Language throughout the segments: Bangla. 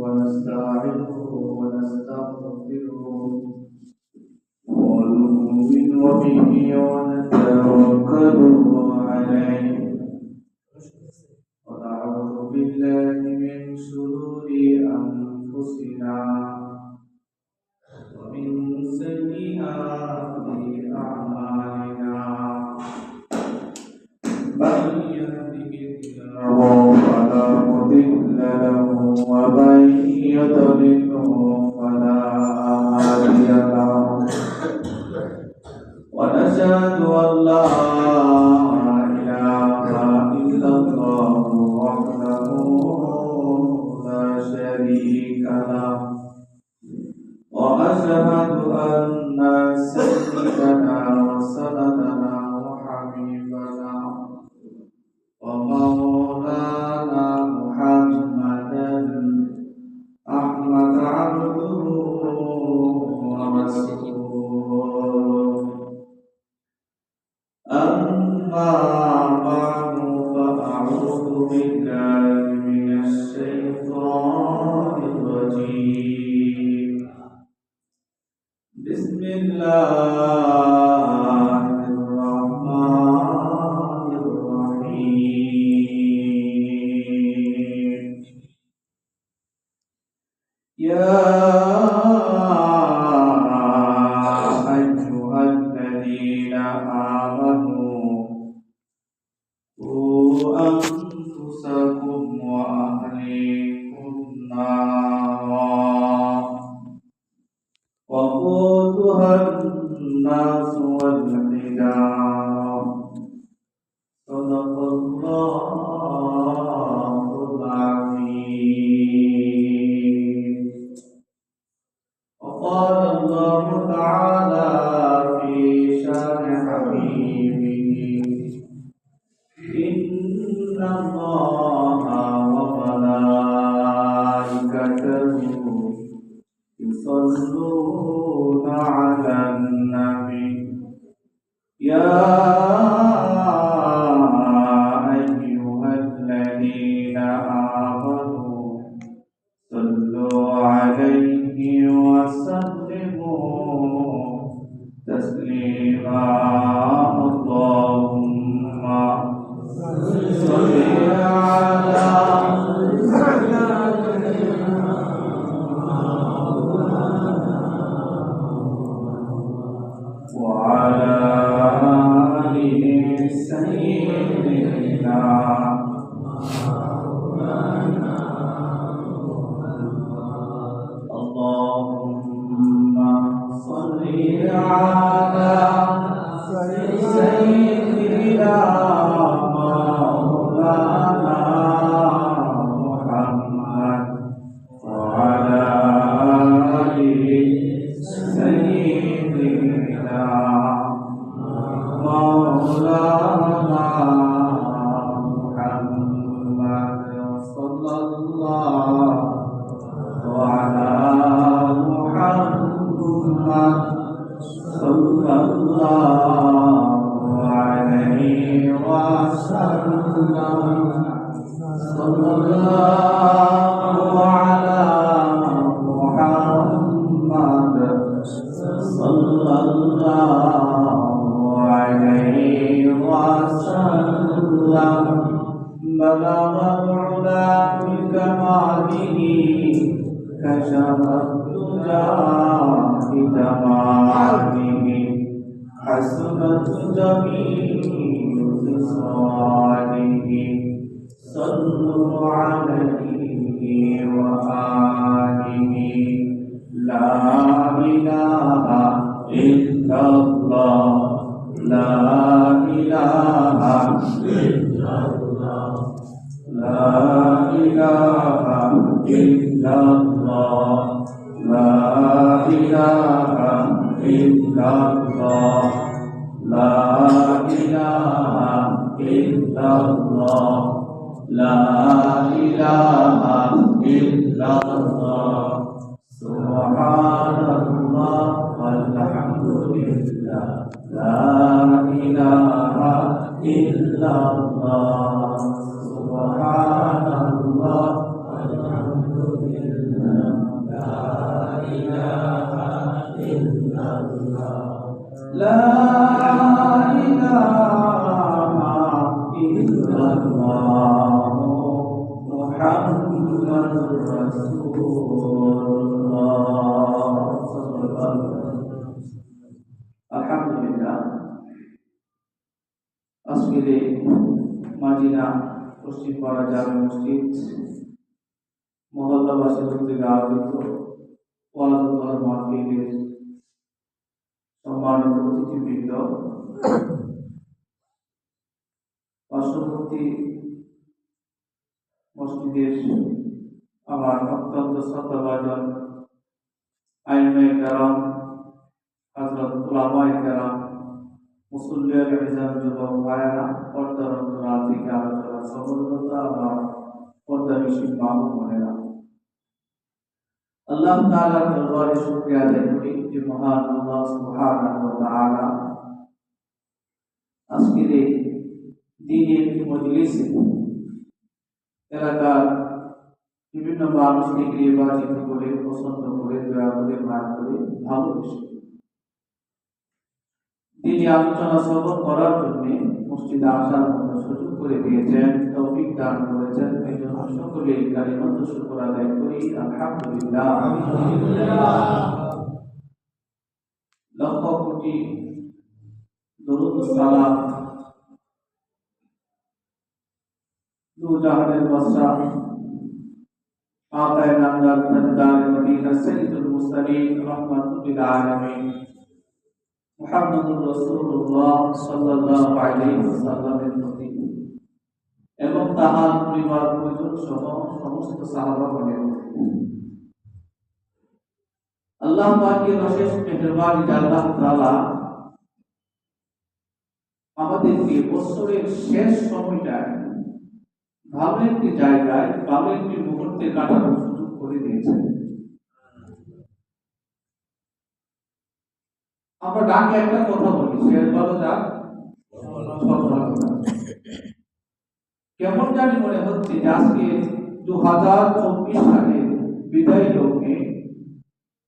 ونستعينه ونستغفره ونؤمن به ونتوكل عليه ونعوذ بالله من شرور أنفسنا ومن سيئات أعمالنا من يهده الله فلا مضل له ومن يضلله فلا هادي له ونشهد أن لا إله إلا الله وحده لا شريك له وأشهد أن سيدنا وسندنا وحبيبنا ومولانا محمدا أحمد عبده ورسوله أما بعد فأعوذ بالله من الشيطان الرجيم بسم الله الرحمن الرحيم يا أيها الذين آمنوا قوا أنفسكم وأهليكم نارا وقودها الناس والحجارة صدق الله العظيم وقال الله تعالى في شان حبيبه إن الله وملائكته يصلون على النبي يا أيها الذين آمنوا صلوا عليه وسلموا تسليما اللهم صل على وعلى آله سيدنا اللهم صل على سيدنا مولانا محمد وعلى آله سيدنا مولانا محمد صلى الله وعلى محمد صلى الله عليه وسلم صلى الله على محمد صلى الله عليه وسلم بلغ العلا بكماله كشف الدجى بجماله حسنت جميع خصاله صلوا عليه وآله لا إله إلا الله لا إله إلا الله لا إله إلا الله لا إله إلا الله لا إله إلا الله لا إله إلا الله سبحان الله والحمد لله لا إله إلا الله سبحان الله والحمد লা ইলাহা ইল্লাল্লাহ মুহাম্মাদুর রাসূলুল্লাহ। আলহামদুলিল্লাহ, আজকের মাদিনা পশ্চিম পাড়া জামে মসজিদ মহল্লাবাসী কর্তৃক আয়োজিত ওয়ালাদুল্লাহ মাহফিলের সম্মানিত অতিথিবৃন্দ, পার্শ্ববর্তী মসজিদের আমার অত্যন্ত শ্রদ্ধাভাজন আইমায়ে কেরাম, হযরত উলামায়ে কেরাম, মুসল্লিয়ান নিজাম যুবক ভাইয়েরা, পর্দার অন্তরাল থেকে আলোচনা সফলতা আমার পর্দা বিশীল মা ও বোনেরা, আল্লাহ তাআলার দরবারে শুকরিয়া আদায় করি যে মহান আল্লাহ সুবহানাহু ওয়া তাআলা আজকের এই দ্বীনের মজলিসে এলাকার বিভিন্ন মানুষকে নির্বাচিত করে, পছন্দ করে, দয়া করে, মায়া করে, ভালোবেসে দ্বীনি আলোচনা শ্রবণ করার জন্য মসজিদে আসার মতো সুযোগ করে দিয়েছেন, তৌফিক দান করেছেন। এই জন্য সকলে কালিমাত শুকর আদায় করি আলহামদুলিল্লাহ। লক্ষ কোটি দরুদ সালাম দু জাহানের বাদশাহ আকায়ে নামদার তাজদার মদিনা সাইয়্যিদুল মুরসালিন রাহমাতুল লিল আলামিন মুহাম্মদুর রাসূলুল্লাহ সাল্লাল্লাহু আলাইহি ওয়াসাল্লামের প্রতি এবং তাহার পরিবার পরিজন সহ সমস্ত সাহাবাগণের প্রতি আল্লাহ পাকের অশেষ মেহেরবানি আল্লাহ তাআলা আমাদেরকে বছরের শেষ সময়টায় ভালো একটি জায়গায়, ভালো একটি মুহূর্তে কাটানোর সুযোগ করে দিয়েছেন। আমরা ডাকে একটা কথা বলি, শেষ ভালো যাক, কেমন জানি মনে হচ্ছে যে আজকে 2024 সালের বিদায় লগ্নে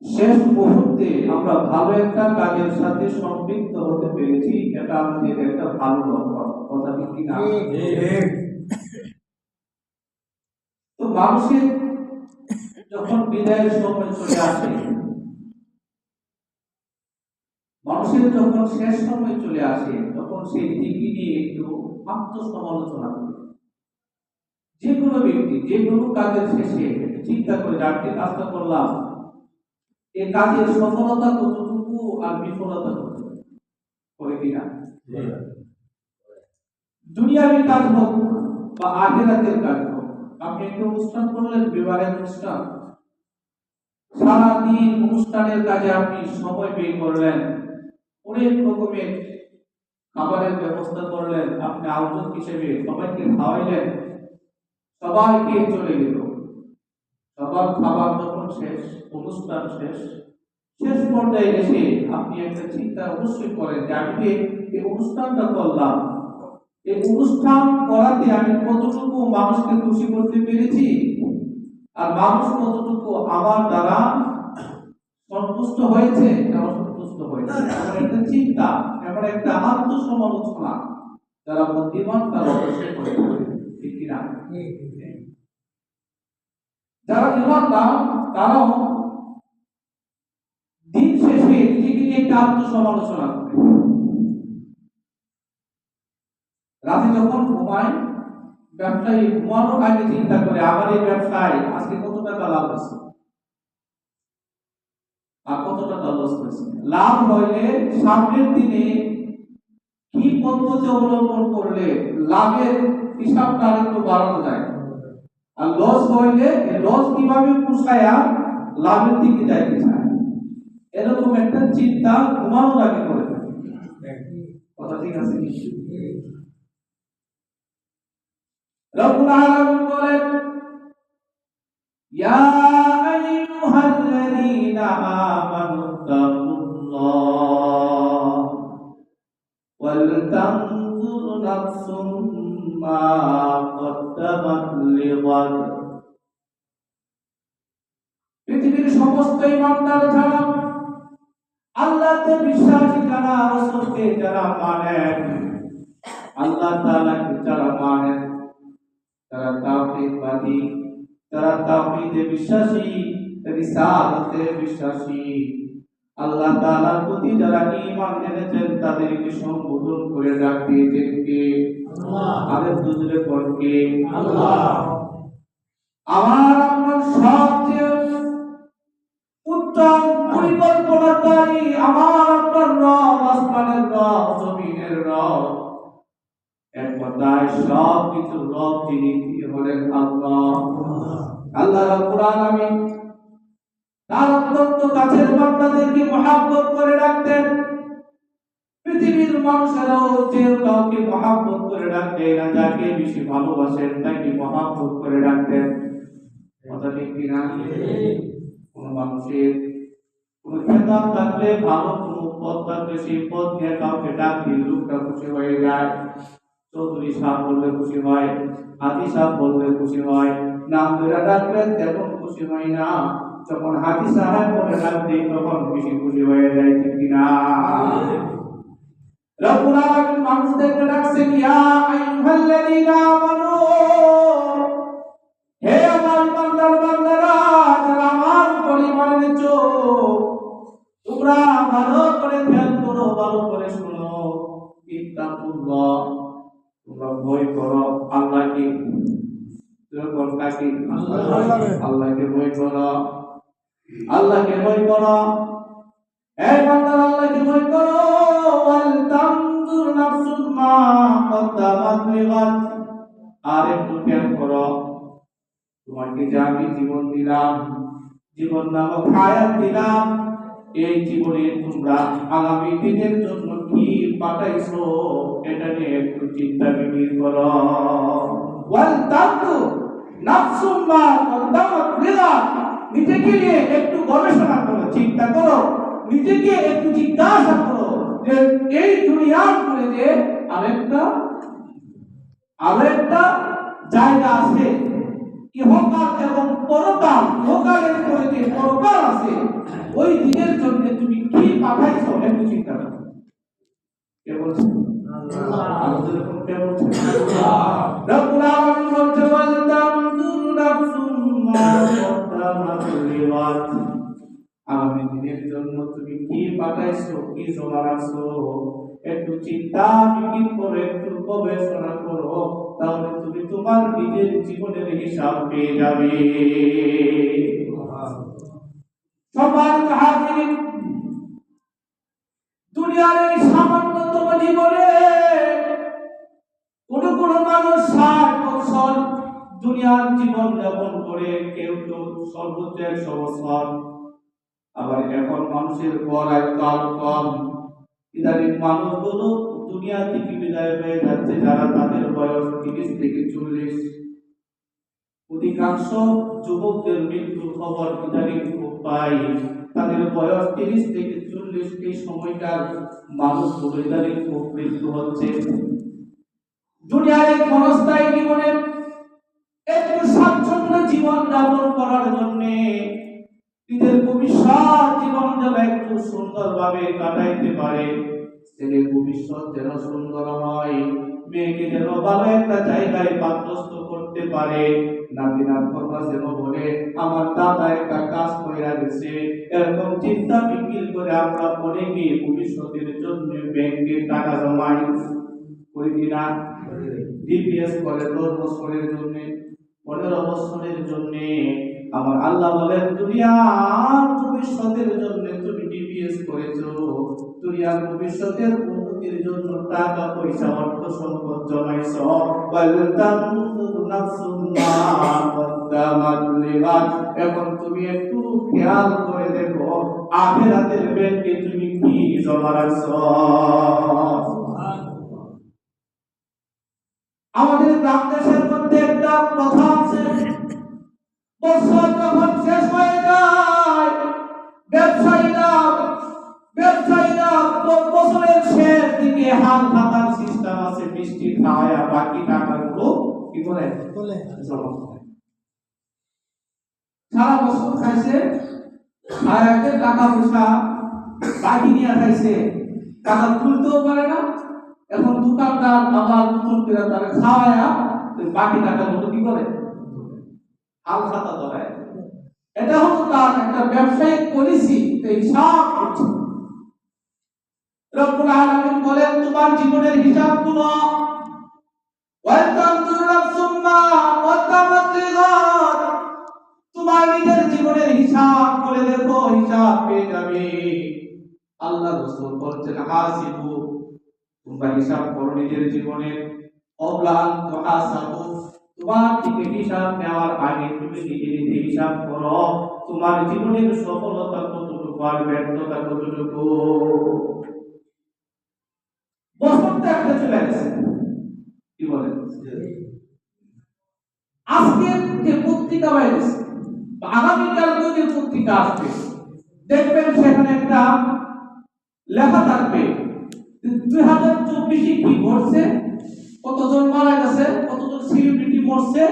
শেষ মুহূর্তে আমরা ভালো একটা কাজের সাথে সম্পৃক্ত হতে পেরেছি। এটা আমাদের একটা ভালো লক্ষণ, কথা ঠিক কিনা? তো মানুষের যখন বিদায়ের সময় চলে আসে, মানুষের যখন শেষ সময় চলে আসে, তখন সেই দিকে নিয়ে একটু আত্মসমালোচনা করে। যে কোনো ব্যক্তি যে কোনো কাজের শেষে চিন্তা করে যাকে কাজটা করলাম, এই কাজের সফলতা কতটুকু আর বিফলতা কতটুকু, করে কিনা? দুনিয়াবি কাজ হোক বা আখিরাতের কাজ হোক, আপনি একটা অনুষ্ঠান করলেন, বিবাহের অনুষ্ঠান, সারাদিন অনুষ্ঠানের কাজে আপনি সময় ব্যয় করলেন, অনেক রকমের খাবারের ব্যবস্থা করলেন, আপনি আয়োজক হিসেবে সবাইকে খাওয়াইলেন, সবাইকে চলে গেল, সবার খাবার যখন শেষ, অনুষ্ঠান শেষ, শেষ পর্যায়ে এসে আপনি একটা চিন্তা অবশ্যই করেন যে আমি যে এই অনুষ্ঠানটা করলাম, এই অনুষ্ঠান করাতে আমি কতটুকু মানুষকে খুশি করতে পেরেছি, আর মানুষ কতটুকু আমার দ্বারা সন্তুষ্ট হয়েছে না অসন্তুষ্ট হয়েছে। এমন একটা চিন্তা, এমন একটা আত্মসমালোচনা যারা বুদ্ধিমান তারা অবশ্যই করে, ঠিক কিনা? যারা ইমানদার তারাও দিন শেষে নিজেকে নিয়ে একটা আত্মসমালোচনা করে। রাতে যখন ঘুমায়, ব্যবসায়ী ঘুমানোর আগে চিন্তা করে আমার এই ব্যবসায় আজকে কত টাকা লাভ হয়েছে আর কত টাকা লস হয়েছে। লাভ হইলে সামনের দিনে কি পদ্ধতি অবলম্বন করলে লাভের হিসাবটা আরেকটু বাড়ানো যায়, আর লস হইলে লস কিভাবে পুষায়া লাভের দিকে যাইতে চায়, এরকম একটা চিন্তা ঘুমানোর আগে করে থাকে। কথা ঠিক আছে? রব্বুল আলামিন বলেন, ইয়া আইয়ুহাল্লাযীনা আমানুত্তাকুল্লাহ ওয়াল তানজুর নাফসুম মা কদ্দামাত লিগাদ। পৃথিবীর সমস্ত ঈমানদার যারা আল্লাহতে বিশ্বাসী যারা, রাসূলকে যারা মানেন, আল্লাহ তাআলাকে যারা মানেন, তারা তাওহীদবাদী, তারা তাওহীদে বিশ্বাসী, রিসালাতে বিশ্বাসী। আল্লাহ তাআলার প্রতি যারা ঈমান এনেছেন তাদেরকে সম্বোধন করে ডাক দিয়েছেন কে? আল্লাহ। আরেক দুজনে কোন কে? আল্লাহ। আমার আপনার সবচেয়ে উত্তম পরিকল্পনাকারী আমার আপনার রব, আসমানের রব, জমিনের রব, এক কথায় সব কিছুর রব যিনি, তিনি হলেন আল্লাহ। আল্লাহ রাব্বুল আলামিন তার অত্যন্ত কাছের বান্দাদেরকে মহব্বত করে রাখতেন। পৃথিবীর মানুষেরাও যে কাউকে মহব্বত করে রাখতেন না, যাকে বেশি ভালোবাসেন তাকে মহব্বত করে রাখতেন। কথা ঠিক কিনা? কোন মানুষের কোন খেতাব থাকলে, ভালো কোন পদ থাকলে, সেই পদ নিয়ে কাউকে ডাক দিলে লোকটা খুশি হয়ে যায়। চৌধুরী সাহেব বললে খুশি হয়, হাজি সাহেব বললে খুশি হয়, নাম ধরে ডাকলেন তেমন খুশি হয় না। যখন হাজি সাহেব বলে ডাক দিই তখন বেশি খুশি হয়ে যায়, ঠিক কিনা? রব্বুল আলামিন মানুষদেরকে ডাকছেন, ইয়া আইয়ুহাল্লাযীনা আমানু, হে আমার বান্দারা, যারা আমার পরিবার এনেছো, তোমরা ভালো করে খেয়াল করো, ভালো করে শোনো। ইত্তাকুল্লাহ, তোমরা ভয় করো আল্লাহকে। যখন কাকে? আল্লাহকে ভয় করো, আল্লাহকে ভয় করো। এই বান্দারা আল্লাহকে ভয় করো। ওয়াল তানজুর নাফসুম মা কদ্দামাত লিগাদ, আর একটু খেয়াল করো, তোমাকে যে আমি জীবন দিলাম, জীবন নামক হায়াত দিলাম, এই জীবনে তোমরা আগামী দিনের জন্য কি পাঠাইছো এটা নিয়ে একটু চিন্তা বিবেক করো। ওয়াল তানজুর নাফসুম মা কদ্দামাত লিগাদ, নিজেকে নিয়ে একটু গবেষণা করো, চিন্তা করো, নিজেকে একটু জিজ্ঞাসা করো যে এই দুনিয়ার পরে যে আরেকটা জায়গা আছে, ইহকাল এবং পরকাল। ইহকালের পরে যে পরকাল আছে, ওই দিনের জন্য তুমি কি পাঠাইছো একটু চিন্তা করো। কে বলছে? আল্লাহ। আমাদের কোন কে বলছে? আল্লাহ। রব্বুল আলামিন বলতে বলতাম নাফসুম মা কদ্দামাত লিগাদ, আগামী দিনের জন্য তুমি কি পাঠাইছো, কি জমা রাখছো, একটু চিন্তা বিবেক করে একটু গবেষণা করো, তাহলে তুমি তোমার নিজের জীবনের হিসাব পেয়ে যাবে। সম্মানিত হাজিরিন, দুনিয়ার এই সামান্যতম জীবনে কোন মানুষ 60 বছর দুনিয়ার জীবন যাপন করে, কেউ কেউ সর্বোচ্চ 100 বছর। আবার এখন মানুষের কাল কম। ইদানিং মানুষগুলো দুনিয়া থেকে বিদায় হয়ে যাচ্ছে যারা, তাদের বয়স 30 থেকে 40। অধিকাংশ যুবকদের মৃত্যুর খবর ইদানিং খুব পাই, তাদের বয়স 30 থেকে 40। এই সময়কার মানুষগুলো ইদানিং খুব মৃত্যু হচ্ছে। দুনিয়ার এই ক্ষণস্থায়ী জীবনে একটু স্বাচ্ছন্দ্য জীবন যাপন করার জন্য, নিজের ভবিষ্যৎ জীবন যেন একটু সুন্দরভাবে কাটাইতে পারে, ছেলের ভবিষ্যৎ যেন সুন্দর হয়, মেয়েকে যেন ভালো একটা জায়গায় পাত্রস্থ করতে পারে, নাতিনার কথা যেন বলে আমার দাদা একটা কাজ করে গেছে, এরকম চিন্তা বিক্রি করে আমরা অনেকে ভবিষ্যতের জন্য ব্যাংকে টাকা জমাই করি কিনা? ডিপিএস করে 10 বছরের জন্য, 15 বছরের জন্য। আমার আল্লাহ বলেন, দুনিয়ার ভবিষ্যতের জন্য তুমি ডিপিএস করেছো, দুনিয়ার ভবিষ্যতের উন্নতির জন্য টাকা পয়সা অর্থ সম্পদ জমাইছো। এখন তুমি একটু খেয়াল করে দেখো, আখিরাতের ব্যাংকে তুমি কি জমা রাখছো। আমাদের গ্রাম দেশের মধ্যে একটা কথা আছে, বছর যখন শেষ হয়ে যায়, ব্যবসায়ীরা বছরের শেষ দিকে হাল খাতার সিস্টেম আছে, মিষ্টি খাওয়া বাকি টাকাগুলো কি করে জমা করে। সারা বছর খাইছে, আর একটা টাকা পয়সা বাকি নিয়ে খাইছে, টাকা তুলতেও পারে না। এখন দোকানদার আবার নতুন করে তারা খাওয়ায়া বাকি টাকাগুলো কি করে, হাল খাতা ধরায়। এটা হলো তার একটা ব্যবসায়িক পলিসি, হিসাব করছে। রব্বুল আলামিন বলেন তোমার জীবনের হিসাবগুলো তোমার নিজের জীবনের হিসাব করে দেখো, হিসাব পেয়ে যাবে। আল্লাহ রাসূল বলছেন হাসিবু, তোমরা হিসাব করো নিজের জীবনের, অবলান তুহাসাবু, তোমার থেকে হিসাব নেওয়ার আগে তুমি নিজে নিজে হিসাব করো তোমার জীবনের সফলতা কতটুকু আর ব্যর্থতা কতটুকু। বছরটা একটা চলে গেছে, কি বলেন? আজকে যে পত্রিকা বাইরেছে, আগামীকাল যে পত্রিকা আসবে, দেখবেন সেখানে একটা লেখা থাকবে 2024 কি ঘটছে, কতজন মারা গেছে, কতজন সেলিব্রিটি মরছে,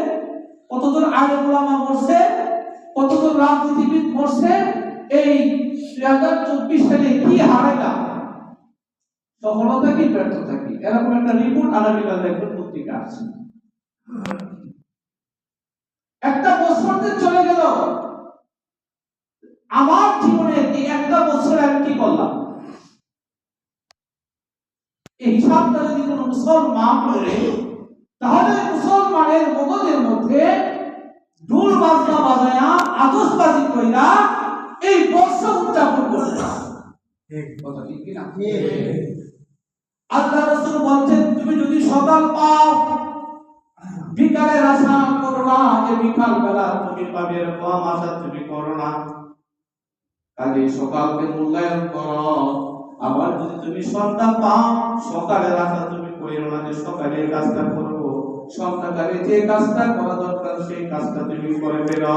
কতজন আলেম ওলামা মরছে, কতজন রাজনীতিবিদ মরছে, এই 2024 সালে কি হারাইলাম, সফলতা কি ব্যর্থতা কি, এরকম একটা রিপোর্ট আগামীকাল দেখবেন পত্রিকা আসছে। একটা বছর চলে গেল, আমার জীবনে এই একটা বছর আমি কি করলাম, এই হিসাবটা যদি কোনো মুসলমান করে, তাহলে মুসলমানের মগজের মধ্যে ঢোল বাজনা বাজায়া আতশবাজি কইরা এই বর্ষ উদযাপন করবে। কথা ঠিক কি না? আল্লাহ রাসূল বলছেন তুমি যদি সকাল পাও, বিকালের আশা করো না যে বিকাল বেলা তুমি পাবে, এরকম আশা তুমি করো না। কাজে সকালকে মূল্যায়ন করো। আবার যদি তুমি সন্ধ্যা পাও, সকালের আশা তুমি করো না যে সকালে এই কাজটা করবো, সন্ধ্যাকালে যে কাজটা করা দরকার সেই কাজটা তুমি করে ফেলো।